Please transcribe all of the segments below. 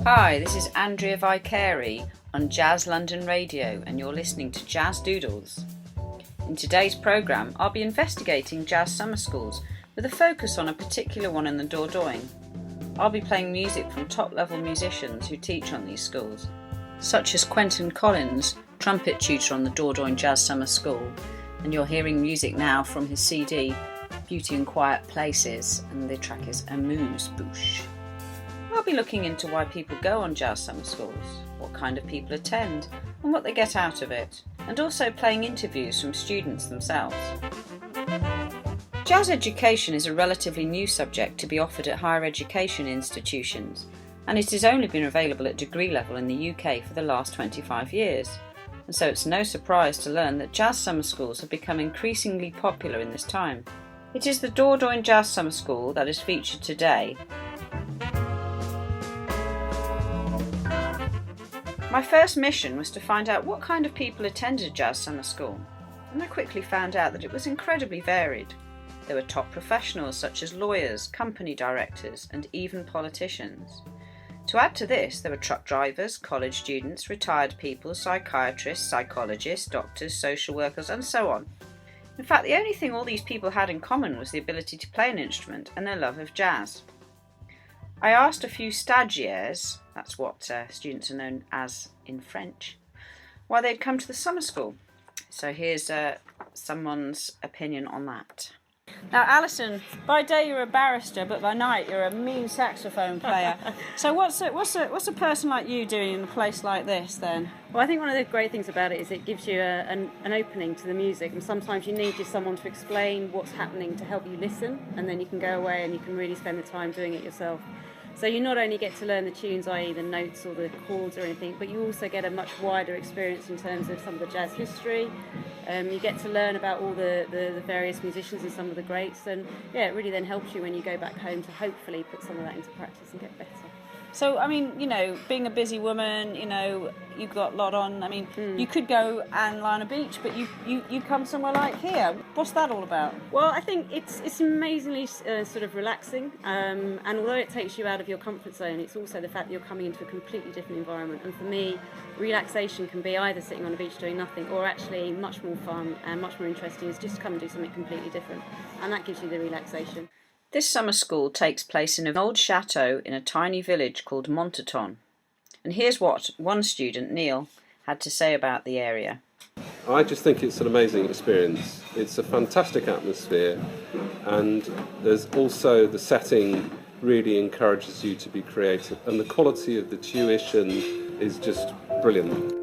Hi, this is Andrea Vicari on Jazz London Radio and you're listening to Jazz Doodles. In today's programme, I'll be investigating jazz summer schools with a focus on a particular one in the Dordogne. I'll be playing music from top-level musicians who teach on these schools, such as Quentin Collins, trumpet tutor on the Dordogne Jazz Summer School, and you're hearing music now from his CD, Beauty in Quiet Places, and the track is Amuse-Bouche. I'll be looking into why people go on jazz summer schools, what kind of people attend, and what they get out of it, and also playing interviews from students themselves. Jazz education is a relatively new subject to be offered at higher education institutions, and it has only been available at degree level in the UK for the last 25 years. And so it's no surprise to learn that jazz summer schools have become increasingly popular in this time. It is the Dordogne Jazz Summer School that is featured today. My first mission was to find out what kind of people attended jazz summer school, and I quickly found out that it was incredibly varied. There were top professionals such as lawyers, company directors, and even politicians. To add to this, there were truck drivers, college students, retired people, psychiatrists, psychologists, doctors, social workers, and so on. In fact, the only thing all these people had in common was the ability to play an instrument and their love of jazz. I asked a few stagiaires, that's what students are known as in French, why they'd come to the summer school. So here's someone's opinion on that. Now, Alison, by day you're a barrister, but by night you're a mean saxophone player. So what's a person like you doing in a place like this then? Well, I think one of the great things about it is it gives you an opening to the music, and sometimes you need just someone to explain what's happening to help you listen, and then you can go away and you can really spend the time doing it yourself. So you not only get to learn the tunes, i.e. the notes or the chords or anything, but you also get a much wider experience in terms of some of the jazz history. You get to learn about all the various musicians and some of the greats, and yeah, it really then helps you when you go back home to hopefully put some of that into practice and get better. So, I mean, you know, being a busy woman, you know, you've got a lot on. I mean, you could go and lie on a beach, but you come somewhere like here. What's that all about? Well, I think it's amazingly sort of relaxing, and although it takes you out of your comfort zone, it's also the fact that you're coming into a completely different environment. And for me, relaxation can be either sitting on a beach doing nothing, or actually much more fun and much more interesting is just come and do something completely different, and that gives you the relaxation. This summer school takes place in an old chateau in a tiny village called Montaton. And here's what one student, Neil, had to say about the area. I just think it's an amazing experience. It's a fantastic atmosphere, and there's also the setting really encourages you to be creative, and the quality of the tuition is just brilliant.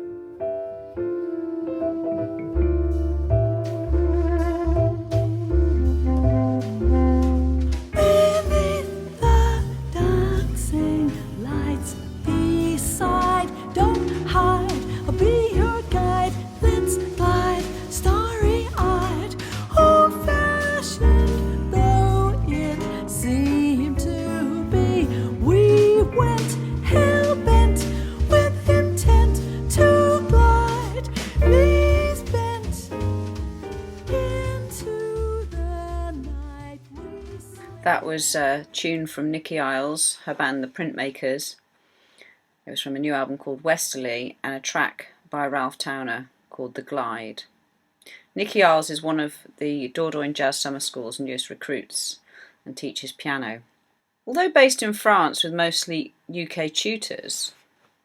That was a tune from Nikki Isles, her band The Printmakers. It was from a new album called Westerly and a track by Ralph Towner called The Glide. Nikki Isles is one of the Dordogne Jazz Summer School's newest recruits and teaches piano. Although based in France with mostly UK tutors,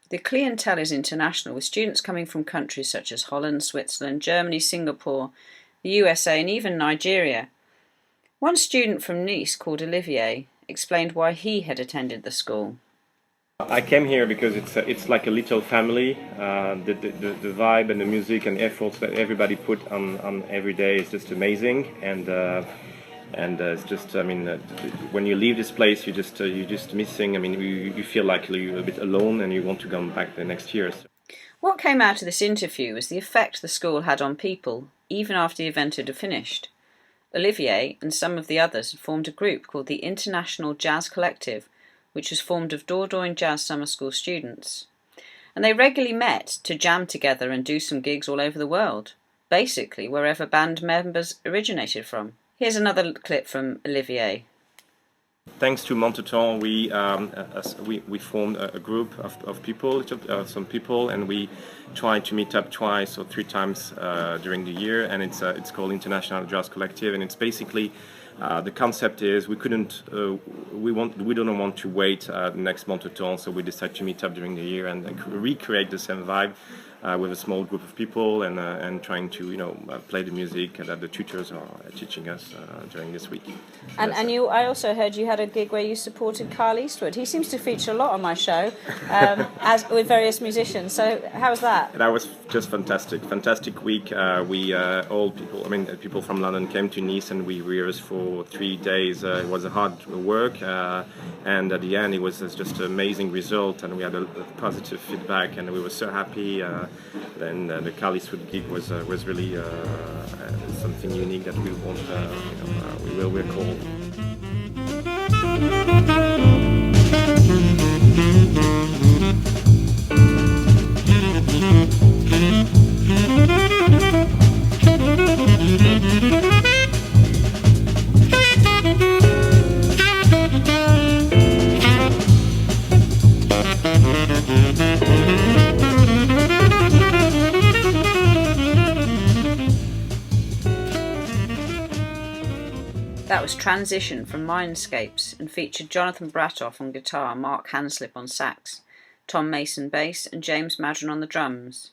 the clientele is international, with students coming from countries such as Holland, Switzerland, Germany, Singapore, the USA and even Nigeria. One student from Nice, called Olivier, explained why he had attended the school. I came here because it's like a little family. The vibe and the music and efforts that everybody put on every day is just amazing, and it's just, I mean, when you leave this place, you're just missing. I mean, you feel like you're a bit alone, and you want to come back the next year. What came out of this interview was the effect the school had on people, even after the event had finished. Olivier and some of the others had formed a group called the International Jazz Collective, which was formed of Dordogne Jazz Summer School students. And they regularly met to jam together and do some gigs all over the world, basically wherever band members originated from. Here's another clip from Olivier. Thanks to Montauton, we formed a group of people, some people, and we try to meet up twice or three times during the year. And it's called International Jazz Collective, and it's basically the concept is we don't want to wait next Montauton, so we decided to meet up during the year and recreate the same vibe. With a small group of people and trying to play the music that the tutors are teaching us during this week. And I also heard you had a gig where you supported Carl Eastwood. He seems to feature a lot on my show, as with various musicians. So how was that? That was just fantastic week. People from London came to Nice and we rehearsed for 3 days. It was a hard work, and at the end it was just an amazing result, and we had a positive feedback, and we were so happy. Then the Carl Eastwood gig was really something unique that we will recall. That was Transition from Mindscapes and featured Jonathan Bratoff on guitar, Mark Hanslip on sax, Tom Mason bass and James Madron on the drums.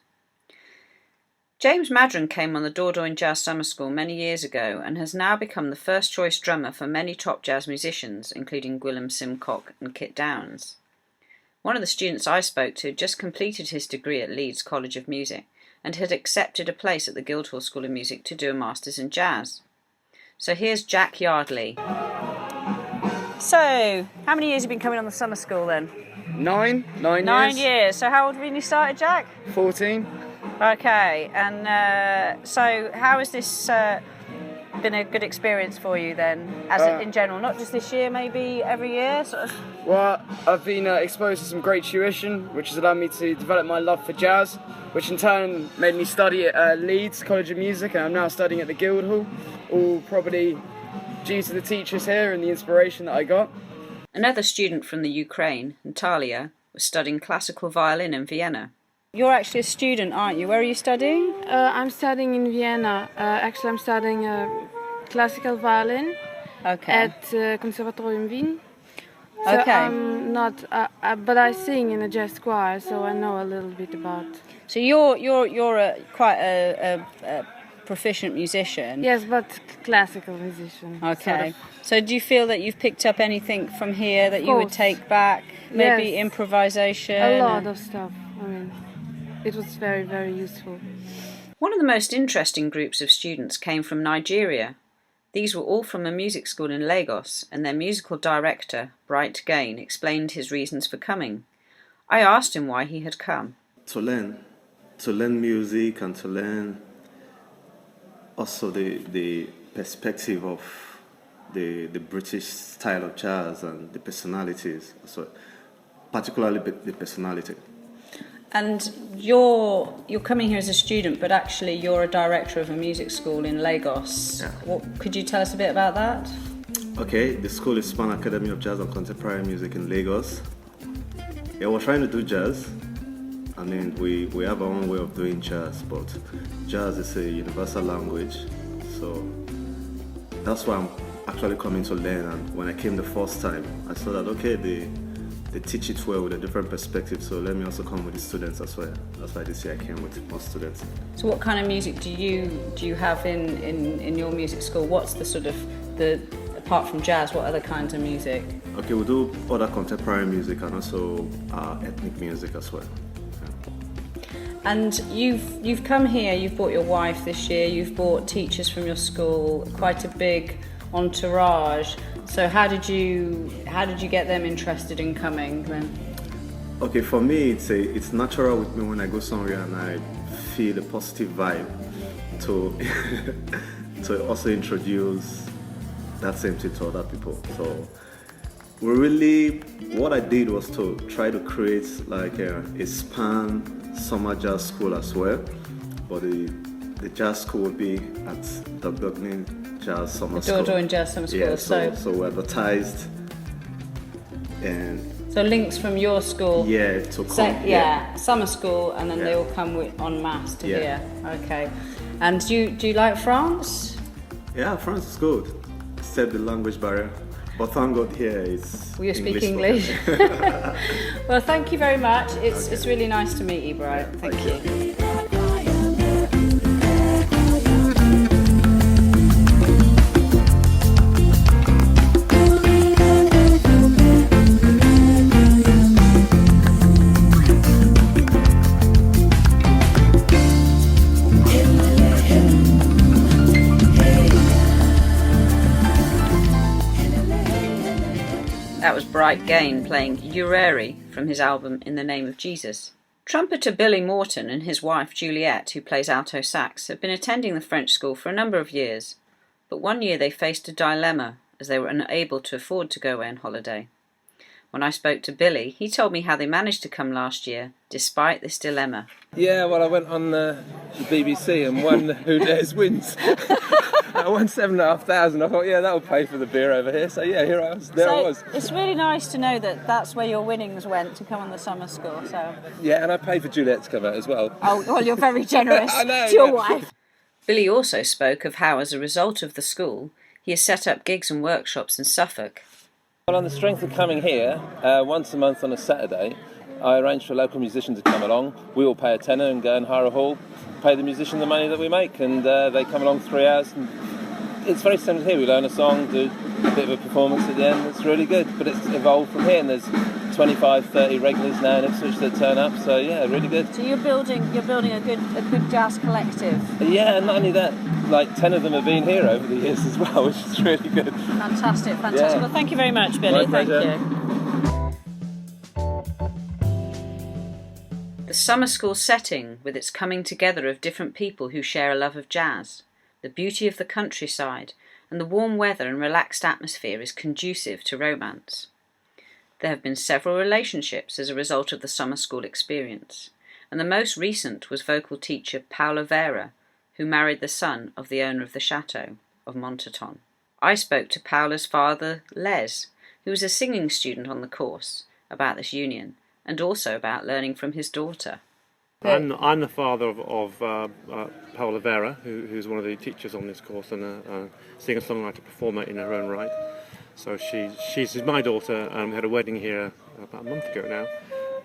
James Madron came on the Dordogne Jazz Summer School many years ago and has now become the first choice drummer for many top jazz musicians, including Gwilym Simcock and Kit Downs. One of the students I spoke to just completed his degree at Leeds College of Music and had accepted a place at the Guildhall School of Music to do a Masters in Jazz. So here's Jack Yardley. So, how many years have you been coming on the summer school then? 9 years. So how old were you when you started, Jack? 14. Okay, and so how has this been a good experience for you then, in general? Not just this year, maybe every year? Sort of. Well, I've been exposed to some great tuition, which has allowed me to develop my love for jazz, which in turn made me study at Leeds College of Music, and I'm now studying at the Guildhall, all probably due to the teachers here and the inspiration that I got. Another student from the Ukraine, Natalia, was studying classical violin in Vienna. You're actually a student, aren't you? Where are you studying? I'm studying in Vienna. Actually, I'm studying classical violin at Conservatorium Wien. So I'm not, but I sing in a jazz choir, so I know a little bit about. So you're quite a proficient musician. Yes, but classical musician. Okay. Sort of. So do you feel that you've picked up anything from here that you would take back? Maybe Yes. improvisation? A lot of stuff. I mean, it was very, very useful. One of the most interesting groups of students came from Nigeria. These were all from a music school in Lagos, and their musical director, Bright Gain, explained his reasons for coming. I asked him why he had come. To learn music and to learn also the perspective of the British style of jazz and the personalities, so particularly the personality. And you're coming here as a student, but actually you're a director of a music school in Lagos. Yeah. Could you tell us a bit about that? Okay, the school is Span Academy of Jazz and Contemporary Music in Lagos. Yeah, we're trying to do jazz. I mean, we have our own way of doing jazz, but jazz is a universal language, so that's why I'm actually coming to learn. And when I came the first time, I saw that, okay, they teach it well with a different perspective, so let me also come with the students as well. That's why this year I came with more students. So what kind of music do you have in your music school? What's the sort of, apart from jazz, what other kinds of music? Okay, we do other contemporary music and also ethnic music as well. And you've come here, you've brought your wife this year, you've brought teachers from your school, quite a big entourage. So how did you get them interested in coming then? Okay, for me it's natural with me when I go somewhere and I feel a positive vibe to also introduce that same thing to other people. So what I did was to try to create like a span summer jazz school as well, but the jazz school will be at Dordogne Jazz Summer School. Dordogne Jazz Summer School. Yeah, so we advertised And so links from your school. Yeah, to come. Summer school, and then they all come en masse to here. Okay. And do you like France? Yeah, France is good, except the language barrier. But thank God here is. Will you speak English? Well, thank you very much. It's really nice to meet you, Brian. Thank you. That was Bright Gain playing Ureri from his album In the Name of Jesus. Trumpeter Billy Morton and his wife Juliette, who plays alto sax, have been attending the French school for a number of years, but one year they faced a dilemma as they were unable to afford to go away on holiday. When I spoke to Billy, he told me how they managed to come last year, despite this dilemma. Yeah, well, I went on the BBC and won Who Dares Wins. I won 7,500. I thought, yeah, that'll pay for the beer over here. So yeah, here I was. There I was. It's really nice to know that that's where your winnings went to come on the summer school. So yeah, and I paid for Juliette to come out as well. Oh, well, you're very generous I know, to your wife. Billy also spoke of how, as a result of the school, he has set up gigs and workshops in Suffolk. Well, on the strength of coming here once a month on a Saturday, I arranged for a local musician to come along. We all pay a tenner and go and hire a hall, pay the musician the money that we make, and they come along 3 hours. And it's very similar here. We learn a song, do a bit of a performance at the end. It's really good, but it's evolved from here, and there's 25, 30 regulars now in Ipswich that turn up. So yeah, really good. So you're building a good jazz collective. Yeah, and not only that, like 10 of them have been here over the years as well, which is really good. Fantastic. Yeah. Well, thank you very much, Billy. My pleasure. Thank you. The summer school setting, with its coming together of different people who share a love of jazz, the beauty of the countryside, and the warm weather and relaxed atmosphere is conducive to romance. There have been several relationships as a result of the summer school experience, and the most recent was vocal teacher Paula Vera, who married the son of the owner of the chateau of Montaton. I spoke to Paula's father, Les, who was a singing student on the course, about this union, and also about learning from his daughter. I'm the father of Paula Vera, who's one of the teachers on this course and a singer-songwriter performer in her own right. So she's my daughter, and we had a wedding here about a month ago now,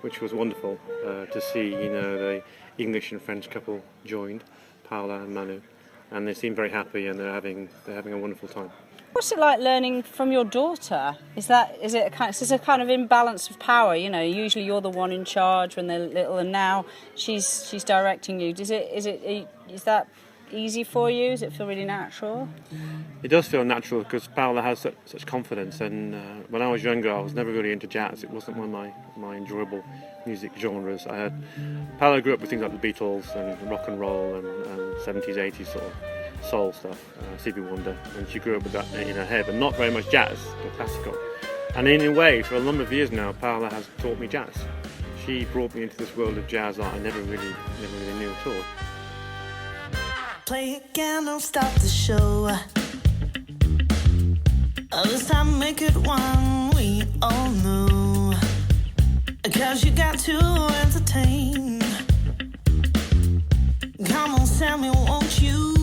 which was wonderful to see. The English and French couple joined, Paula and Manu, and they seem very happy, and they're having a wonderful time. What's it like learning from your daughter? Is this a kind of imbalance of power? Usually you're the one in charge when they're little, and now she's directing you. Is that easy for you? Does it feel really natural? It does feel natural because Paula has such confidence, and when I was younger I was never really into jazz. It wasn't one of my enjoyable music genres. Paula grew up with things like the Beatles and rock and roll and 70s, 80s sort of soul stuff, Stevie Wonder, and she grew up with that in her head, but not very much jazz or classical. And in a way, for a number of years now, Paula has taught me jazz. She brought me into this world of jazz that I never really knew at all. Play again, don't stop the show. This time make it one we all know. 'Cause you got to entertain. Come on, Sammy, won't you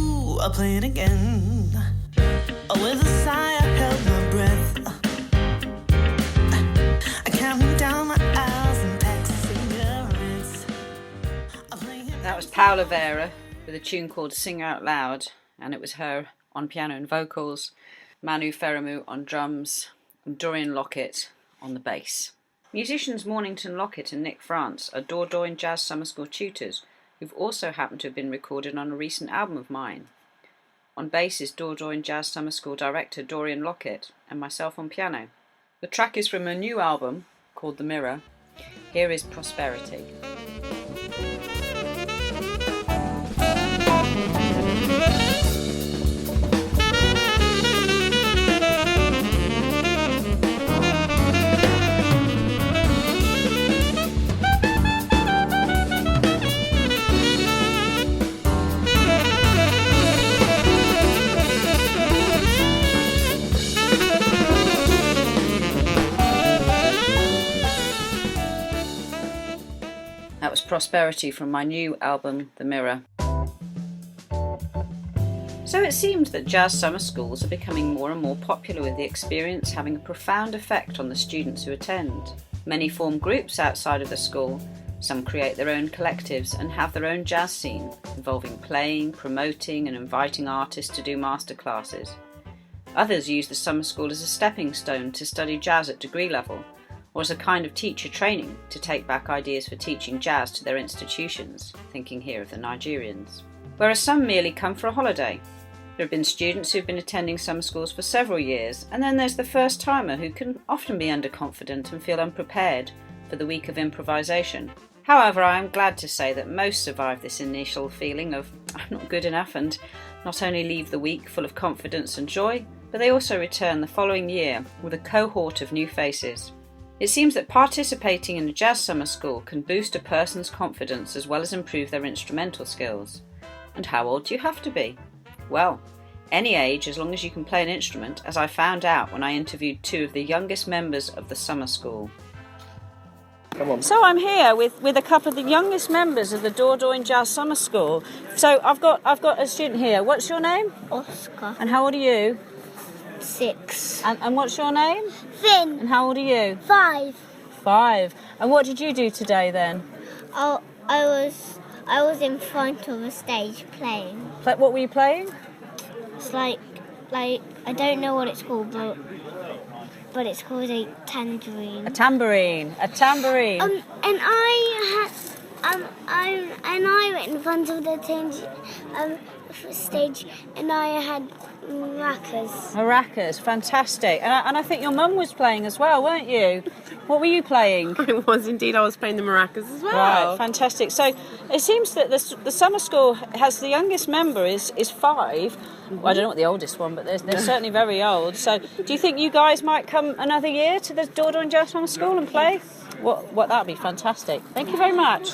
play it again? With a sigh, I held my breath. I counted down my hours and packed cigarettes. That was Paula Vera with a tune called Sing Out Loud, and it was her on piano and vocals, Manu Ferramu on drums, and Dorian Lockett on the bass. Musicians Mornington Lockett and Nick France are Dordogne Jazz Summer School tutors who've also happened to have been recorded on a recent album of mine. On bass is Dordogne Jazz Summer School director Dorian Lockett, and myself on piano. The track is from a new album called The Mirror. Here is Prosperity. Prosperity from my new album, The Mirror. So it seems that jazz summer schools are becoming more and more popular, with the experience having a profound effect on the students who attend. Many form groups outside of the school. Some create their own collectives and have their own jazz scene, involving playing, promoting and inviting artists to do masterclasses. Others use the summer school as a stepping stone to study jazz at degree level, or as a kind of teacher training to take back ideas for teaching jazz to their institutions, thinking here of the Nigerians. Whereas some merely come for a holiday. There have been students who've been attending summer schools for several years, and then there's the first timer who can often be underconfident and feel unprepared for the week of improvisation. However, I am glad to say that most survive this initial feeling of I'm not good enough and not only leave the week full of confidence and joy, but they also return the following year with a cohort of new faces. It seems that participating in a jazz summer school can boost a person's confidence as well as improve their instrumental skills. And how old do you have to be? Well, any age as long as you can play an instrument, as I found out when I interviewed 2 of the youngest members of the summer school. Come on. So I'm here with a couple of the youngest members of the Dordogne Jazz Summer School. So I've got a student here. What's your name? Oscar. And how old are you? 6. And what's your name? Finn. And how old are you? 5. 5. And what did you do today then? Oh, I was in front of a stage playing. What were you playing? It's like I don't know what it's called, but it's called a tambourine. A tambourine. A tambourine. And I went in front of the stage, and I had maracas. Maracas, fantastic. And I think your mum was playing as well, weren't you? What were you playing? I was indeed. I was playing the maracas as well. Right, fantastic. So it seems that the summer school has the youngest member is 5. Well, I don't know what the oldest one, but they're certainly very old. So do you think you guys might come another year to the Dordogne Jazz Summer School and play? What that would be fantastic. Thank you very much.